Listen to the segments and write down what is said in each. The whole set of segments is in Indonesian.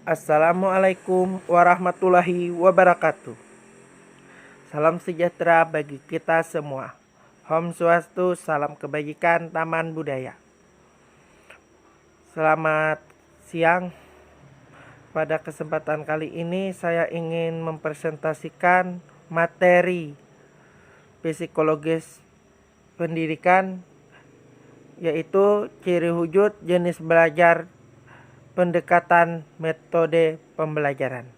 Assalamualaikum warahmatullahi wabarakatuh. Salam sejahtera bagi kita semua. Om Swastiastu, salam kebajikan, taman budaya. Selamat siang. Pada kesempatan kali ini saya ingin mempresentasikan materi psikologis pendidikan, yaitu ciri wujud, jenis belajar, pendekatan metode pembelajaran,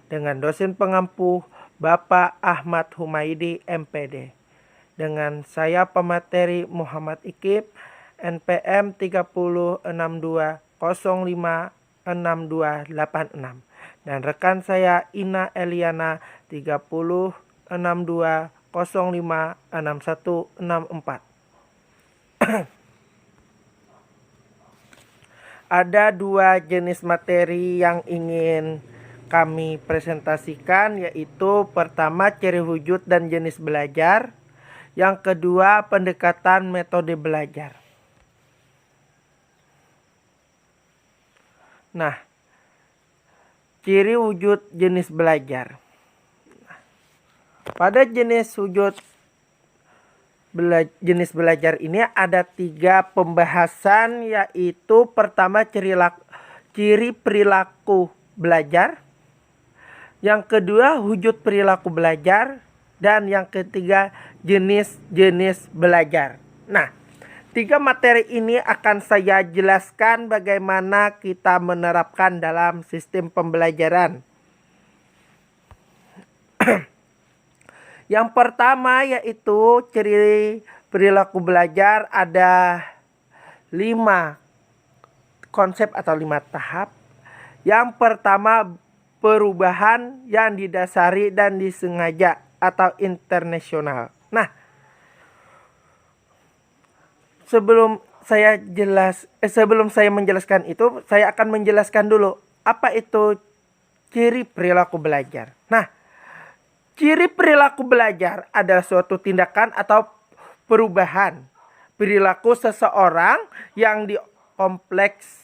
dengan dosen pengampu Bapak Ahmad Humaidi MPD, dengan saya pemateri Muhammad Ikib NPM 3062056286, dan rekan saya Ina Eliana 3062056164. Ada dua jenis materi yang ingin kami presentasikan, yaitu pertama ciri wujud dan jenis belajar, yang kedua pendekatan metode belajar. Nah, ciri wujud jenis belajar. Pada jenis belajar ini ada 3 pembahasan, yaitu pertama ciri perilaku belajar, yang kedua wujud perilaku belajar, dan yang ketiga jenis-jenis belajar. Nah, 3 materi ini akan saya jelaskan bagaimana kita menerapkan dalam sistem pembelajaran. Yang pertama yaitu ciri perilaku belajar, ada 5 konsep atau 5 tahap. Yang pertama, perubahan yang didasari dan disengaja atau internasional. Nah, sebelum saya menjelaskan itu, saya akan menjelaskan dulu apa itu ciri perilaku belajar. Nah, ciri perilaku belajar adalah suatu tindakan atau perubahan perilaku seseorang yang dikompleks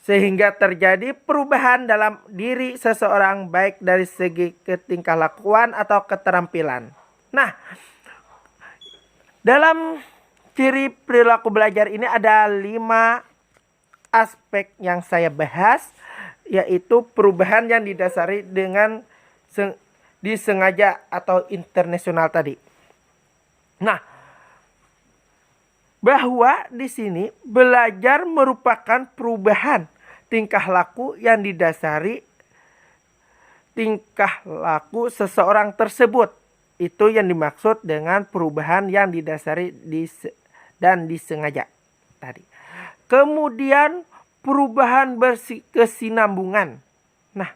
sehingga terjadi perubahan dalam diri seseorang, baik dari segi ketingkahkuan atau keterampilan. Nah, dalam ciri perilaku belajar ini ada 5 aspek yang saya bahas, yaitu perubahan yang didasari dengan disengaja atau internasional tadi. Nah, bahwa di sini belajar merupakan perubahan tingkah laku yang didasari tingkah laku seseorang tersebut. Itu yang dimaksud dengan perubahan yang didasari dan disengaja tadi. Kemudian perubahan berkesinambungan. Nah,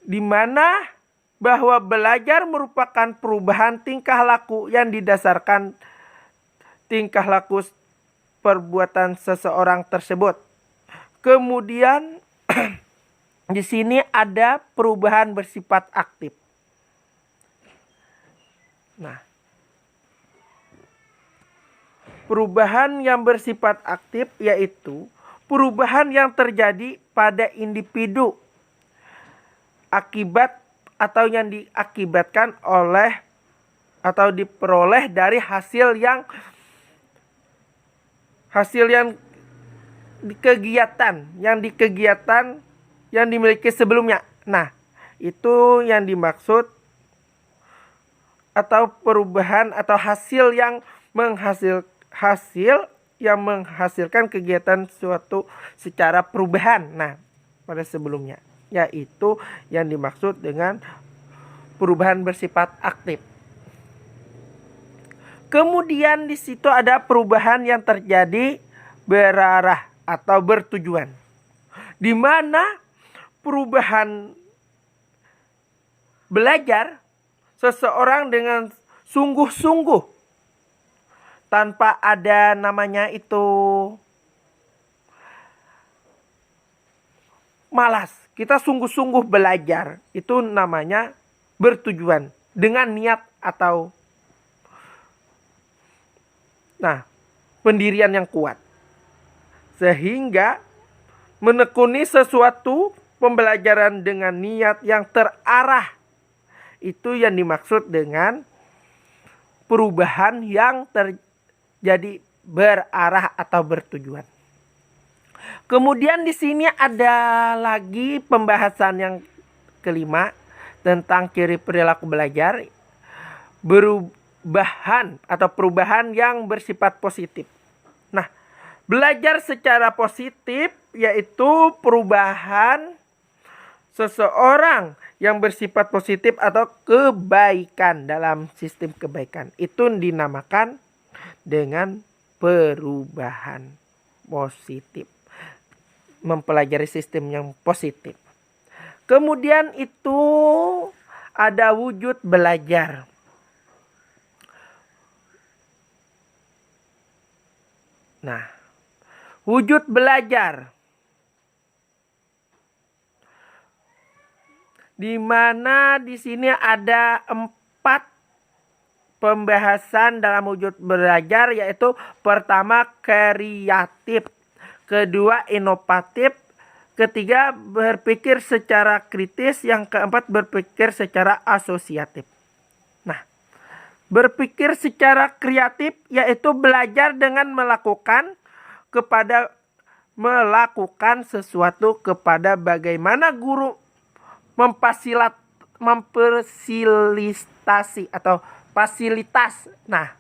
di mana bahwa belajar merupakan perubahan tingkah laku yang didasarkan tingkah laku perbuatan seseorang tersebut. Kemudian di sini ada perubahan bersifat aktif. Nah, perubahan yang bersifat aktif yaitu perubahan yang terjadi pada individu akibat atau yang diakibatkan oleh atau diperoleh dari hasil yang kegiatan yang dimiliki sebelumnya. Nah, itu yang dimaksud, atau perubahan atau hasil yang menghasilkan kegiatan suatu secara perubahan. Nah, pada sebelumnya, yaitu yang dimaksud dengan perubahan bersifat aktif. Kemudian di situ ada perubahan yang terjadi berarah atau bertujuan, di mana perubahan belajar seseorang dengan sungguh-sungguh tanpa ada namanya itu malas. Kita sungguh-sungguh belajar, itu namanya bertujuan dengan niat atau pendirian yang kuat. Sehingga menekuni sesuatu pembelajaran dengan niat yang terarah. Itu yang dimaksud dengan perubahan yang terjadi berarah atau bertujuan. Kemudian di sini ada lagi pembahasan yang kelima tentang ciri perilaku belajar, perubahan atau perubahan yang bersifat positif. Nah, belajar secara positif yaitu perubahan seseorang yang bersifat positif atau kebaikan dalam sistem kebaikan. Itu dinamakan dengan perubahan positif. Mempelajari sistem yang positif. Kemudian itu ada wujud belajar. Nah, wujud belajar di mana di sini ada 4 pembahasan dalam wujud belajar, yaitu pertama kreatif, kedua inovatif, ketiga berpikir secara kritis, yang keempat berpikir secara asosiatif. Nah, berpikir secara kreatif yaitu belajar dengan melakukan sesuatu kepada bagaimana guru memfasilitasi atau fasilitas. Nah,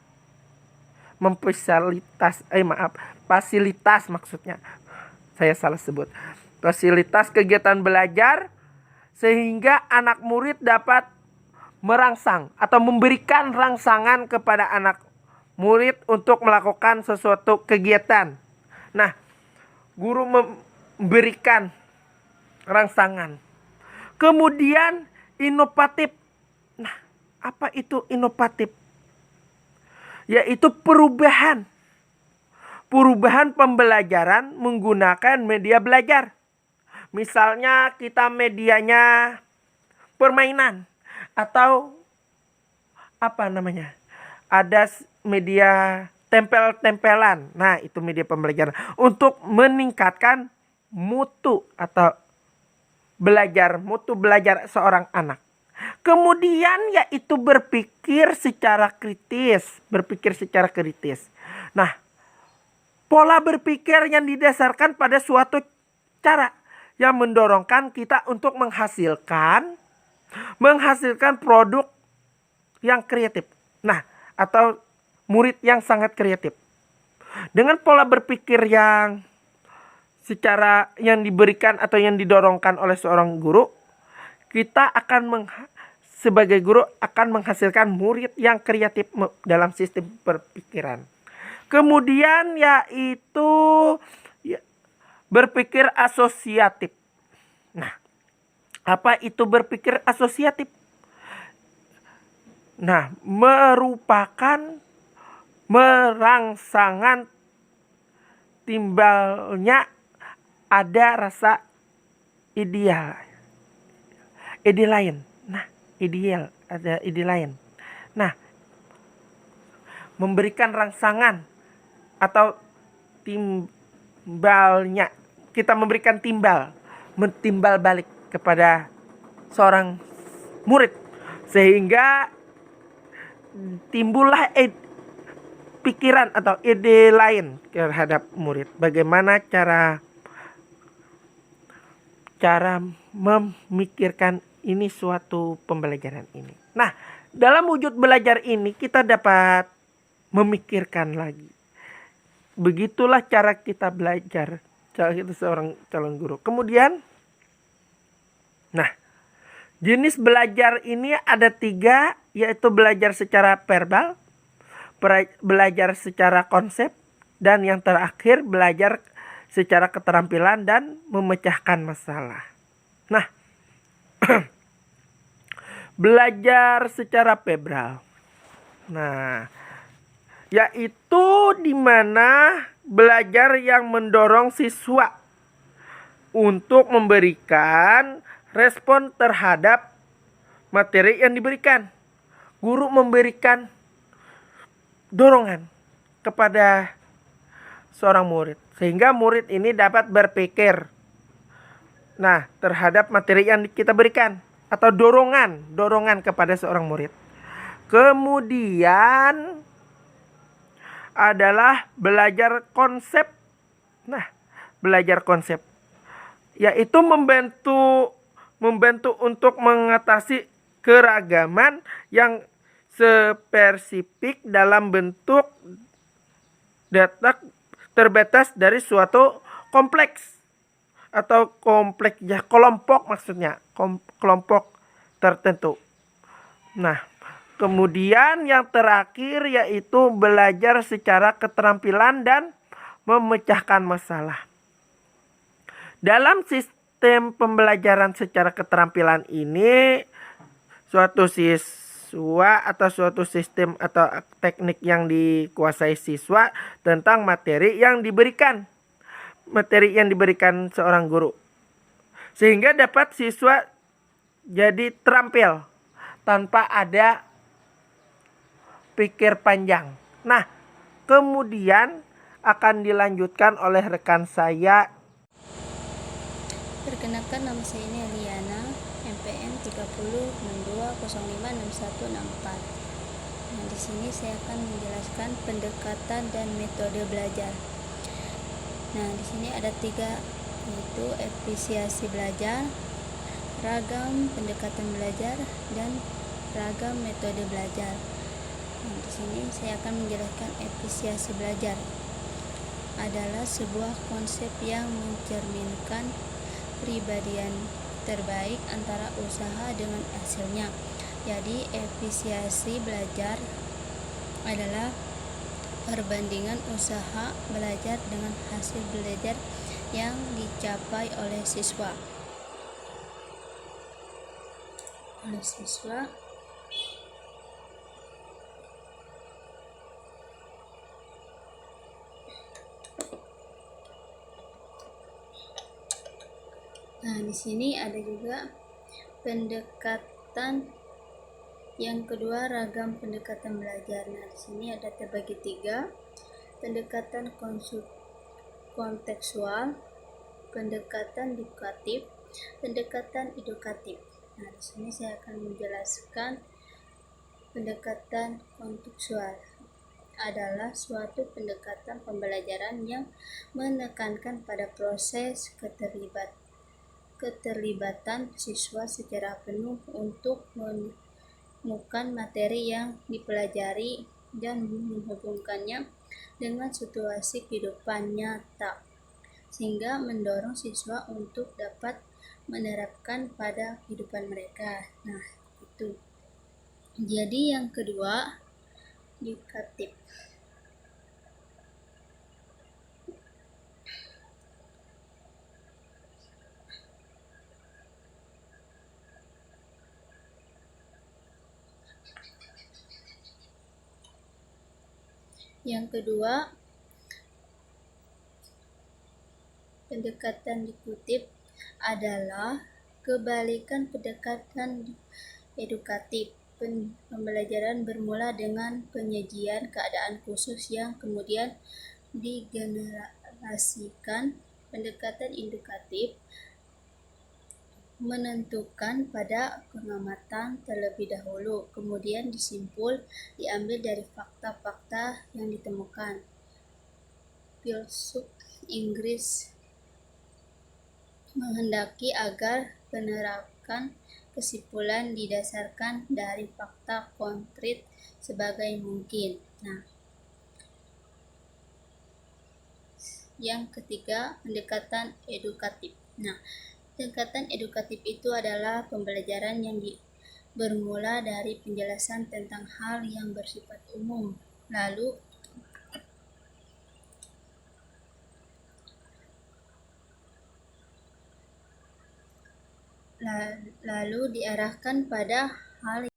fasilitas maksudnya. Saya salah sebut. Fasilitas kegiatan belajar sehingga anak murid dapat merangsang atau memberikan rangsangan kepada anak murid untuk melakukan sesuatu kegiatan. Nah, guru memberikan rangsangan. Kemudian inovatif. Nah, apa itu inovatif? Yaitu perubahan pembelajaran menggunakan media belajar. Misalnya kita medianya permainan atau ada media tempel-tempelan. Nah, itu media pembelajaran untuk meningkatkan mutu belajar seorang anak. Kemudian yaitu berpikir secara kritis. Nah, pola berpikir yang didasarkan pada suatu cara yang mendorongkan kita untuk menghasilkan produk yang kreatif. Nah, atau murid yang sangat kreatif. Dengan pola berpikir yang diberikan atau yang didorongkan oleh seorang guru, kita sebagai guru akan menghasilkan murid yang kreatif dalam sistem berpikiran. Kemudian yaitu berpikir asosiatif. Nah, apa itu berpikir asosiatif? Nah, merupakan merangsangan timbalnya ada rasa ideal lain. Nah, ada ide lain. Nah, memberikan rangsangan atau timbalnya, kita memberikan timbal balik kepada seorang murid sehingga timbullah pikiran atau ide lain terhadap murid. Bagaimana cara memikirkan ini suatu pembelajaran ini. Nah, dalam wujud belajar ini kita dapat memikirkan lagi. Begitulah cara kita belajar. Cara kita seorang calon guru. Kemudian, nah, jenis belajar ini ada 3, yaitu belajar secara verbal, belajar secara konsep, dan yang terakhir belajar secara keterampilan dan memecahkan masalah. Nah, belajar secara verbal. Nah, yaitu di mana belajar yang mendorong siswa untuk memberikan respon terhadap materi yang diberikan. Guru memberikan dorongan kepada seorang murid sehingga murid ini dapat berpikir Nah, terhadap materi yang kita berikan atau dorongan kepada seorang murid. Kemudian adalah belajar konsep. Nah, belajar konsep yaitu membantu untuk mengatasi keragaman yang spesifik dalam bentuk data terbatas dari suatu kompleks atau kompleks ya, kelompok maksudnya, kelompok tertentu. Nah, kemudian yang terakhir yaitu belajar secara keterampilan dan memecahkan masalah. Dalam sistem pembelajaran secara keterampilan ini, suatu siswa atau suatu sistem atau teknik yang dikuasai siswa tentang materi yang diberikan seorang guru, sehingga dapat siswa jadi terampil tanpa ada pikir panjang. Nah, kemudian akan dilanjutkan oleh rekan saya. Perkenalkan, nama saya ini Eliana, MPN 3062056164. Nah, di sini saya akan menjelaskan pendekatan dan metode belajar. Nah, di sini ada 3, yaitu efisiensi belajar, ragam pendekatan belajar, dan ragam metode belajar. Nah, di sini saya akan menjelaskan efisiensi belajar adalah sebuah konsep yang mencerminkan pribadian terbaik antara usaha dengan hasilnya. Jadi efisiensi belajar adalah perbandingan usaha belajar dengan hasil belajar yang dicapai oleh siswa. Nah, di sini ada juga pendekatan yang kedua, ragam pendekatan belajar. Nah, di sini ada terbagi 3, pendekatan kontekstual, pendekatan edukatif, pendekatan edukatif. Nah, di sini saya akan menjelaskan pendekatan kontekstual adalah suatu pendekatan pembelajaran yang menekankan pada proses keterlibatan siswa secara penuh untuk menemukan materi yang dipelajari dan menghubungkannya dengan situasi kehidupan nyata, sehingga mendorong siswa untuk dapat menerapkan pada kehidupan mereka. Nah, itu. Jadi yang kedua, edukatif. Yang kedua, pendekatan edukatif adalah kebalikan pendekatan edukatif. Pembelajaran bermula dengan penyajian keadaan khusus yang kemudian digenerasikan. Pendekatan edukatif menentukan pada pengamatan terlebih dahulu, kemudian disimpul diambil dari fakta-fakta yang ditemukan. Filsuf Inggris menghendaki agar penerapan kesimpulan didasarkan dari fakta konkret sebagai mungkin. Nah, yang ketiga, pendekatan edukatif. Nah, pendekatan edukatif itu adalah pembelajaran yang bermula dari penjelasan tentang hal yang bersifat umum, lalu diarahkan pada hal